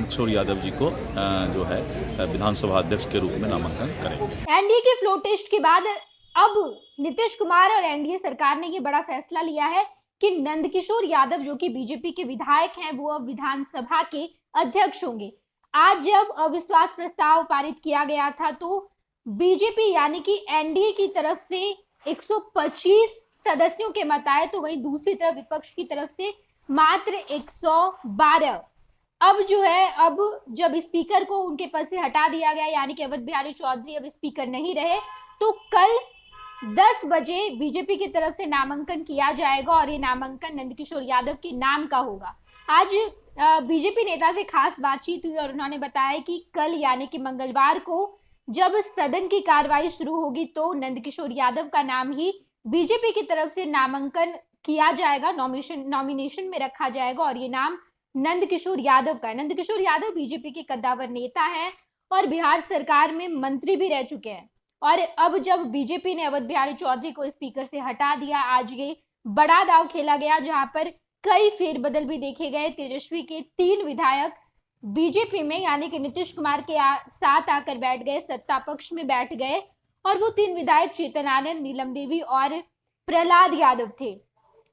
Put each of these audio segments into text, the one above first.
किशोर यादव जी को जो है विधानसभा अध्यक्ष के रूप में नामांकन करेंगे। एनडीए के फ्लोर टेस्ट के बाद अब नीतीश कुमार और एनडीए सरकार ने ये बड़ा फैसला लिया है कि नंदकिशोर यादव जो कि बीजेपी के विधायक हैं वो अब विधानसभा के अध्यक्ष होंगे। आज जब अविश्वास प्रस्ताव पारित किया गया था तो बीजेपी यानी कि एनडीए की तरफ से 125 सदस्यों के मत आए, तो वहीं दूसरी तरफ विपक्ष की तरफ से मात्र 112। अब जो है, अब जब स्पीकर को उनके पद से हटा दिया गया यानी कि अवध बिहारी चौधरी अब स्पीकर नहीं रहे, तो कल 10 बजे बीजेपी की तरफ से नामांकन किया जाएगा और ये नामांकन नंदकिशोर यादव के नाम का होगा। आज बीजेपी नेता से खास बातचीत हुई और उन्होंने बताया कि कल यानी कि मंगलवार को जब सदन की कार्रवाई शुरू होगी तो नंदकिशोर यादव का नाम ही बीजेपी की तरफ से नामांकन किया जाएगा, नॉमिनेशन में रखा जाएगा और ये नाम नंदकिशोर यादव का है। नंदकिशोर यादव बीजेपी के कद्दावर नेता हैं और बिहार सरकार में मंत्री भी रह चुके हैं। और अब जब बीजेपी ने अवध बिहारी चौधरी को स्पीकर से हटा दिया, आज ये बड़ा दांव खेला गया जहां पर कई फेरबदल भी देखे गए। तेजस्वी के 3 विधायक बीजेपी में यानी कि नीतीश कुमार के साथ आकर बैठ गए, सत्ता पक्ष में बैठ गए और वो 3 विधायक चेतन आनंद, नीलम देवी और प्रहलाद यादव थे।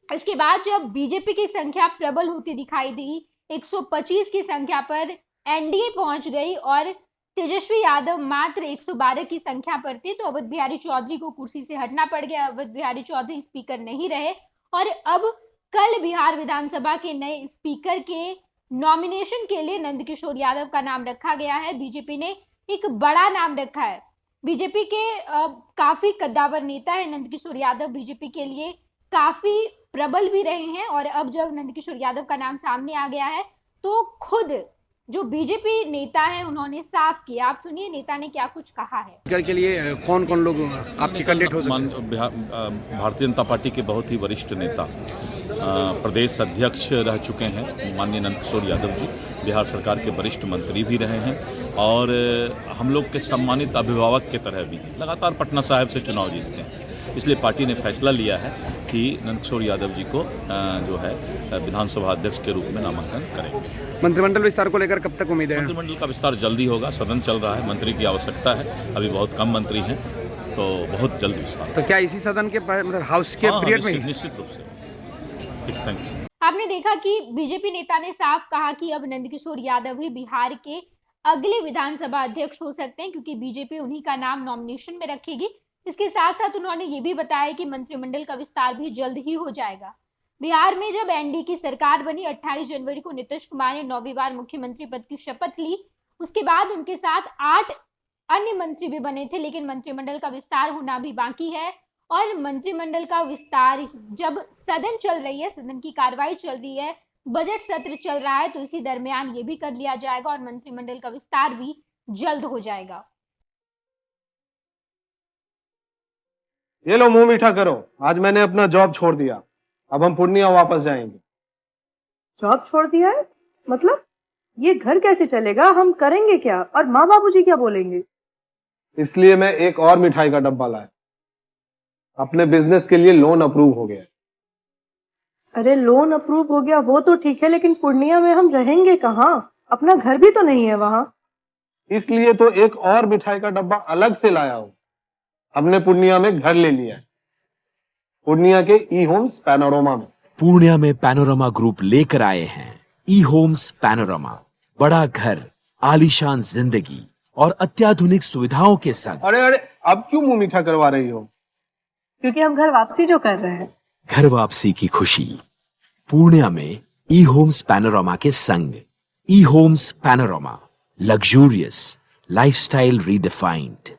इसके बाद जब बीजेपी की संख्या प्रबल होती दिखाई दी, 125 की संख्या पर एनडीए पहुंच गई और तेजस्वी यादव मात्र 112 की संख्या पर थे, तो अवध बिहारी चौधरी को कुर्सी से हटना पड़ गया। अवध बिहारी चौधरी स्पीकर नहीं रहे और अब कल बिहार विधानसभा के नए स्पीकर के नॉमिनेशन के लिए नंदकिशोर यादव का नाम रखा गया है। बीजेपी ने एक बड़ा नाम रखा है। बीजेपी के काफी कद्दावर नेता है नंदकिशोर यादव, बीजेपी के लिए काफी प्रबल भी रहे हैं और अब जब नंदकिशोर यादव का नाम सामने आ गया है तो खुद जो बीजेपी नेता है उन्होंने साफ किया। आप सुनिए नेता ने क्या कुछ कहा है। के लिए कौन कौन लोग आपके कैंडिडेट हो सकते हैं? भारतीय जनता पार्टी के बहुत ही वरिष्ठ नेता, प्रदेश अध्यक्ष रह चुके हैं माननीय नंदकिशोर यादव जी, बिहार सरकार के वरिष्ठ मंत्री भी रहे हैं और हम लोग के सम्मानित अभिभावक के तरह भी लगातार पटना साहिब से चुनाव जीतते हैं। इसलिए पार्टी ने फैसला लिया है कि नंदकिशोर यादव जी को जो है विधानसभा अध्यक्ष के रूप में नामांकन करेंगे। मंत्रिमंडल विस्तार को लेकर कब तक उम्मीद है? मंत्रिमंडल का विस्तार जल्दी होगा, सदन चल रहा है, मंत्री की आवश्यकता है, अभी बहुत कम मंत्री हैं, तो बहुत जल्द विस्तार। तो क्या इसी सदन के मतलब हाउस के पीरियड में? निश्चित रूप से। ठीक, थैंक यू। आपने देखा कि बीजेपी नेता ने साफ कहा कि अब नंदकिशोर यादव ही बिहार के अगले विधानसभा अध्यक्ष हो सकते हैं क्योंकि बीजेपी उन्हीं का नाम नॉमिनेशन में रखेगी। इसके साथ साथ उन्होंने ये भी बताया कि मंत्रिमंडल का विस्तार भी जल्द ही हो जाएगा। बिहार में जब एनडीए की सरकार बनी 28 जनवरी को नीतीश कुमार ने 9वीं बार मुख्यमंत्री पद की शपथ ली। उसके बाद उनके साथ 8 अन्य मंत्री भी बने थे, लेकिन मंत्रिमंडल का विस्तार होना भी बाकी है और मंत्रिमंडल का विस्तार जब सदन चल रही है, सदन की कार्रवाई चल रही है, बजट सत्र चल रहा है, तो इसी दरमियान ये भी कर लिया जाएगा और मंत्रिमंडल का विस्तार भी जल्द हो जाएगा। ये लो मुंह मीठा करो, आज मैंने अपना जॉब छोड़ दिया, अब हम पूर्णिया वापस जाएंगे। जॉब छोड़ दिया है? मतलब ये घर कैसे चलेगा? हम करेंगे क्या और माँ बाबूजी क्या बोलेंगे? इसलिए मैं एक और मिठाई का डब्बा लाया, अपने बिजनेस के लिए लोन अप्रूव हो गया। अरे लोन अप्रूव हो गया वो तो ठीक है, लेकिन पूर्णिया में हम रहेंगे कहाँ? अपना घर भी तो नहीं है वहाँ। इसलिए तो एक और मिठाई का डब्बा अलग से लाया हूँ। हमने पूर्णिया में घर ले लिया है, पूर्णिया के ई होम्स पैनोरमा में। पूर्णिया में पैनोरमा ग्रुप लेकर आए हैं ई होम्स पैनोरमा। बड़ा घर, आलीशान जिंदगी और अत्याधुनिक सुविधाओं के संग। अरे अब क्यों मुंह मीठा करवा रही हो? क्योंकि हम घर वापसी जो कर रहे हैं। घर वापसी की खुशी पूर्णिया में ई होम्स पैनोरमा के संग। ई homes panorama, luxurious lifestyle redefined.